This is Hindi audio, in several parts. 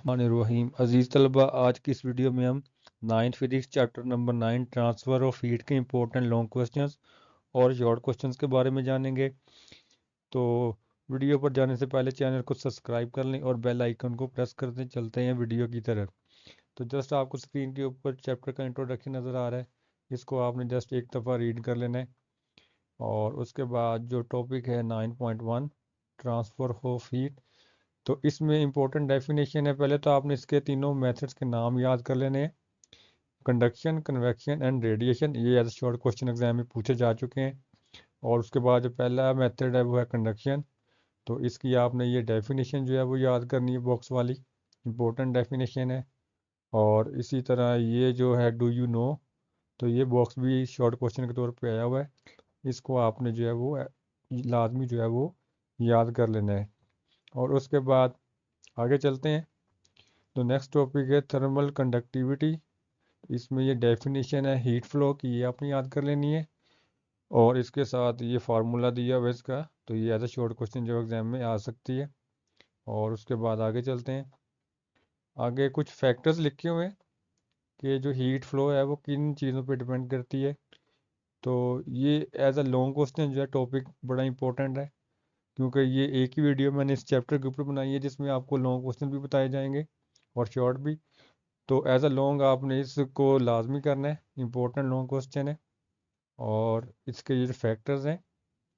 बिस्मिल्लाहिर्रहमानिर्रहीम। अजीज़ तलबा, आज की इस वीडियो में हम 9th physics chapter number 9 transfer of heat के इंपॉर्टेंट लॉन्ग क्वेश्चंस और शॉर्ट क्वेश्चंस के बारे में जानेंगे। तो वीडियो पर जाने से पहले चैनल को सब्सक्राइब कर लें और बेल आइकन को प्रेस कर दें। चलते हैं वीडियो की तरफ। तो जस्ट आपको स्क्रीन के ऊपर चैप्टर का इंट्रोडक्शन नज़र आ रहा है, इसको आपने जस्ट एक दफ़ा रीड कर लेना है। और उसके बाद जो टॉपिक है 9.1 ट्रांसफ़र ऑफ हीट, तो इसमें इंपॉर्टेंट डेफिनेशन है। पहले तो आपने इसके तीनों मेथड्स के नाम याद कर लेने हैं, कंडक्शन, कन्वेक्शन एंड रेडिएशन। ये एज शॉर्ट क्वेश्चन एग्जाम में पूछे जा चुके हैं। और उसके बाद जो पहला मेथड है वो है कंडक्शन। तो इसकी आपने ये डेफिनेशन जो है वो याद करनी है, बॉक्स वाली इंपॉर्टेंट डेफिनेशन है। और इसी तरह ये जो है डू यू नो, तो ये बॉक्स भी शॉर्ट क्वेश्चन के तौर पे आया हुआ है। इसको आपने जो है वो लाजमी जो है वो याद कर लेना है। और उसके बाद आगे चलते हैं। तो नेक्स्ट टॉपिक है थर्मल कंडक्टिविटी। इसमें ये डेफिनेशन है हीट फ्लो की, ये आपने याद कर लेनी है। और इसके साथ ये फार्मूला दिया हुआ इसका, तो ये एज ए शॉर्ट क्वेश्चन जो एग्जाम में आ सकती है। और उसके बाद आगे चलते हैं। आगे कुछ फैक्टर्स लिखे हुए हैं कि जो हीट फ्लो है वो किन चीज़ों पे डिपेंड करती है। तो ये एज अ लॉन्ग क्वेश्चन जो है टॉपिक बड़ा इंपॉर्टेंट है, क्योंकि ये एक ही वीडियो मैंने इस चैप्टर के ऊपर बनाई है जिसमें आपको लॉन्ग क्वेश्चन भी बताए जाएंगे और शॉर्ट भी। तो एज अ लॉन्ग आपने इसको लाजमी करना है, इंपॉर्टेंट लॉन्ग क्वेश्चन है। और इसके ये जो फैक्टर्स हैं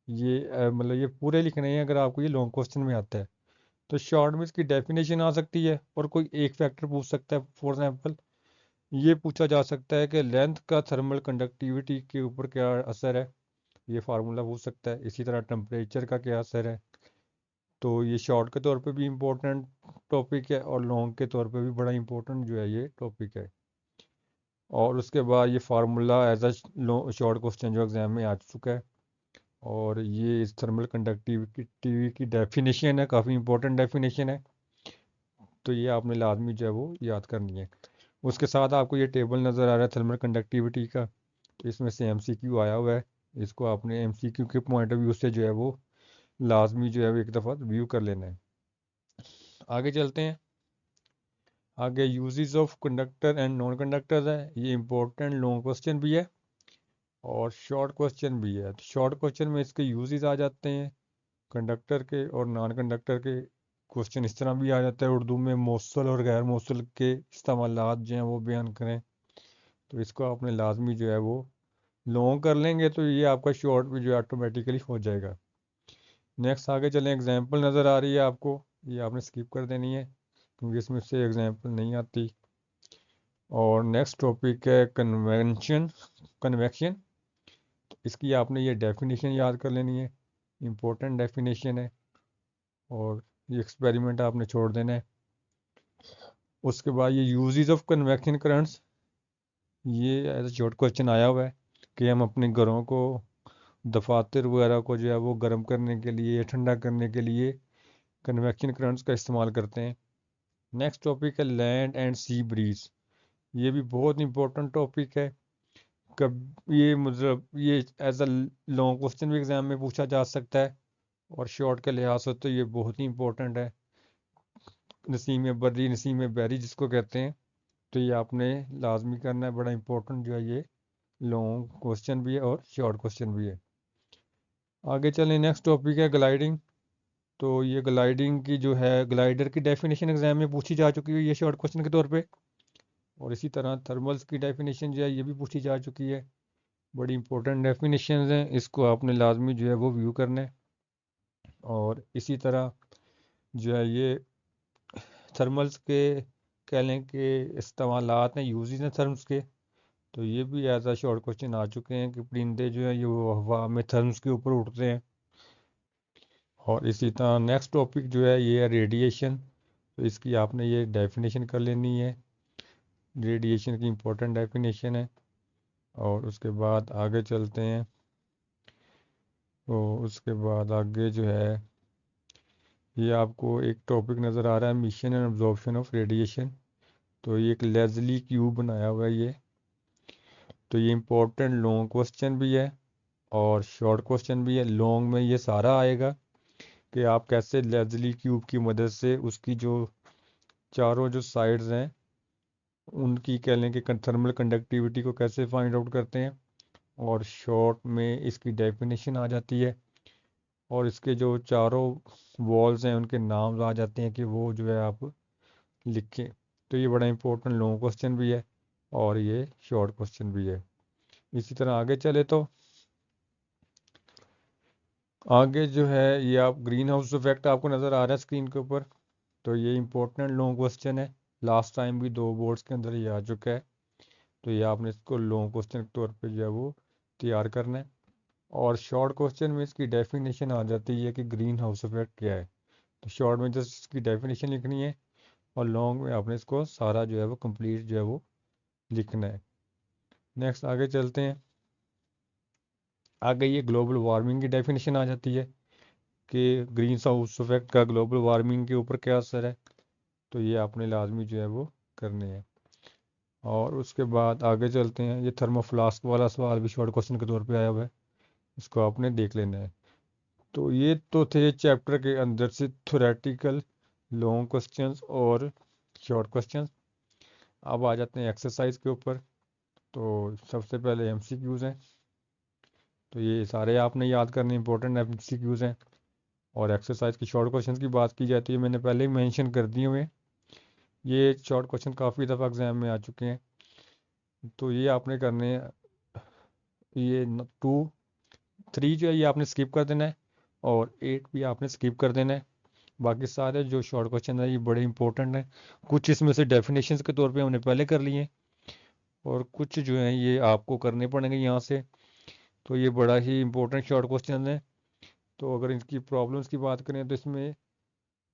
ये मतलब ये पूरे लिखने हैं अगर आपको ये लॉन्ग क्वेश्चन में आता है। तो शॉर्ट में इसकी डेफिनेशन आ सकती है और कोई एक फैक्टर पूछ सकता है। फॉर एग्जाम्पल ये पूछा जा सकता है कि लेंथ का थर्मल कंडक्टिविटी के ऊपर क्या असर है, ये फार्मूला पूछ सकता है। इसी तरह टेम्परेचर का क्या असर है। तो ये शॉर्ट के तौर पे भी इम्पोर्टेंट टॉपिक है और लॉन्ग के तौर पे भी बड़ा इम्पोर्टेंट जो है ये टॉपिक है। और उसके बाद ये formula as a short question जो एग्जाम में आ चुका है। और ये इस थर्मल कंडक्टिविटी की डेफिनेशन है, काफ़ी इंपॉर्टेंट डेफिनेशन है। तो ये आपने लाजमी जो है वो याद करनी है। उसके साथ आपको ये टेबल नज़र आ रहा है थर्मल कंडक्टिविटी का, तो इसमें से एमसीक्यू आया हुआ है। इसको आपने एमसीक्यू के पॉइंट ऑफ व्यू से जो है वो लाजमी जो है वो एक दफ़ा व्यू कर लेना है। आगे चलते हैं। आगे uses of conductor and non conductors है। ये इंपॉर्टेंट लॉन्ग क्वेश्चन भी है और शॉर्ट क्वेश्चन भी है। तो शॉर्ट क्वेश्चन में इसके यूजेस आ जाते हैं कंडक्टर के और नॉन कंडक्टर के। क्वेश्चन इस तरह भी आ जाता है उर्दू में, मौसल और गैर मौसल के इस्तेमालात जो हैं वो बयान करें। तो इसको आपने लाजमी जो है वो लॉन्ग कर लेंगे तो ये आपका शॉर्ट भी जो है ऑटोमेटिकली हो जाएगा। नेक्स्ट आगे चलें। एग्जाम्पल नज़र आ रही है आपको, ये आपने स्किप कर देनी है क्योंकि इसमें से एग्जाम्पल नहीं आती। और नेक्स्ट टॉपिक है कन्वेक्शन। इसकी आपने ये डेफिनेशन याद कर लेनी है, इम्पोर्टेंट डेफिनेशन है। और ये एक्सपेरिमेंट आपने छोड़ देना है। उसके बाद ये यूजेस ऑफ कन्वेक्शन करंट्स, ये एज ए शॉर्ट क्वेश्चन आया हुआ है कि हम अपने घरों को, दफातर वगैरह को जो है वो गर्म करने के लिए, ठंडा करने के लिए कन्वेक्शन करंट्स का इस्तेमाल करते हैं। नेक्स्ट टॉपिक है लैंड एंड सी ब्रीज। ये भी बहुत इंपॉर्टेंट टॉपिक है। कब ये मतलब ये एज अ लॉन्ग क्वेश्चन भी एग्जाम में पूछा जा सकता है और शॉर्ट के लिहाज से तो ये बहुत ही इंपॉर्टेंट है। नसीम बर्री, नसीम बैरी जिसको कहते हैं, तो ये आपने लाजमी करना है, बड़ा इंपॉर्टेंट जो है ये लॉन्ग क्वेश्चन भी है और शॉर्ट क्वेश्चन भी है। आगे चलें। नेक्स्ट टॉपिक है ग्लाइडिंग। तो ये ग्लाइडिंग की जो है, ग्लाइडर की डेफिनेशन एग्जाम में पूछी जा चुकी है ये शॉर्ट क्वेश्चन के तौर पे। और इसी तरह थर्मल्स की डेफिनेशन जो है ये भी पूछी जा चुकी है। बड़ी इंपॉर्टेंट डेफिनेशन हैं, इसको आपने लाजमी जो है वो व्यू करना है। और इसी तरह जो है ये थर्मल्स के कह लें कि इस्तेमालात हैं, यूजेस हैं थर्म्स के। तो ये भी एज आ शॉर्ट क्वेश्चन आ चुके हैं कि परिंदे जो हैं ये वो हवा में थर्म्स के ऊपर उड़ते हैं। और इसी तरह नेक्स्ट टॉपिक जो है ये है रेडिएशन। तो इसकी आपने ये डेफिनेशन कर लेनी है, रेडिएशन की इम्पोर्टेंट डेफिनेशन है। और उसके बाद आगे चलते हैं। तो उसके बाद आगे जो है ये आपको एक टॉपिक नज़र आ रहा है mission and absorption of radiation. तो ये एक लेजली क्यूब बनाया हुआ है ये। तो ये इम्पोर्टेंट लॉन्ग क्वेश्चन भी है और शॉर्ट क्वेश्चन भी है। लॉन्ग में ये सारा आएगा कि आप कैसे लेजली क्यूब की मदद से उसकी जो चारों जो साइड्स हैं उनकी कह लें कि थर्मल कंडक्टिविटी को कैसे फाइंड आउट करते हैं, और शॉर्ट में इसकी डेफिनेशन आ जाती है, और इसके जो चारों वॉल्स हैं उनके नाम आ जाते हैं कि वो जो है आप लिखें। तो ये बड़ा इंपॉर्टेंट लॉन्ग क्वेश्चन भी है और ये शॉर्ट क्वेश्चन भी है। इसी तरह आगे चले तो आगे जो है ये आप ग्रीन हाउस इफेक्ट आपको नज़र आ रहा है स्क्रीन के ऊपर। तो ये इंपॉर्टेंट लॉन्ग क्वेश्चन है, लास्ट टाइम भी 2 बोर्ड्स के अंदर ये आ चुका है। तो ये आपने इसको लॉन्ग क्वेश्चन के तौर पे जो है वो तैयार करना है। और शॉर्ट क्वेश्चन में इसकी डेफिनेशन आ जाती है कि ग्रीन हाउस इफेक्ट क्या है। तो शॉर्ट में जस्ट इसकी डेफिनेशन लिखनी है, और लॉन्ग में आपने इसको सारा जो है वो कंप्लीट जो है वो लिखना है। नेक्स्ट आगे चलते हैं। आगे ये ग्लोबल वार्मिंग की डेफिनेशन आ जाती है कि ग्रीन हाउस इफेक्ट का ग्लोबल वार्मिंग के ऊपर क्या असर है। तो ये आपने लाजमी जो है वो करने हैं। और उसके बाद आगे चलते हैं, ये थर्मोफ्लास्क वाला सवाल भी शॉर्ट क्वेश्चन के तौर पे आया हुआ है, इसको आपने देख लेना है। तो ये तो थे चैप्टर के अंदर से थ्योरेटिकल लॉन्ग क्वेश्चंस और शॉर्ट क्वेश्चंस। अब आ जाते हैं एक्सरसाइज के ऊपर। तो सबसे पहले एमसीक्यूज़ हैं, तो ये सारे आपने याद करने इंपॉर्टेंट एमसीक्यूज़ हैं। और एक्सरसाइज की शॉर्ट क्वेश्चंस की बात की जाती है, मैंने पहले ही मेंशन कर दिए हुए हैं। ये शॉर्ट क्वेश्चन काफ़ी दफ़ा एग्जाम में आ चुके हैं। तो ये आपने करने हैं, ये 2, 3 जो है ये आपने स्किप कर देना है, और 8 भी आपने स्किप कर देना है। बाकी सारे जो शॉर्ट क्वेश्चन है ये बड़े इंपॉर्टेंट हैं। कुछ इसमें से डेफिनेशंस के तौर पे हमने पहले कर लिए हैं, और कुछ जो हैं ये आपको करने पड़ेंगे यहाँ से। तो ये बड़ा ही इंपॉर्टेंट शॉर्ट क्वेश्चन है। तो अगर इनकी प्रॉब्लम्स की बात करें तो इसमें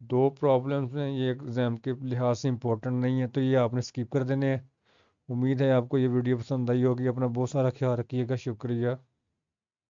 2 प्रॉब्लम्स हैं, ये एग्ज़ाम के लिहाज से इंपॉर्टेंट नहीं है, तो ये आपने स्किप कर देने हैं। उम्मीद है आपको ये वीडियो पसंद आई होगी। अपना बहुत सारा ख्याल रखिएगा। शुक्रिया।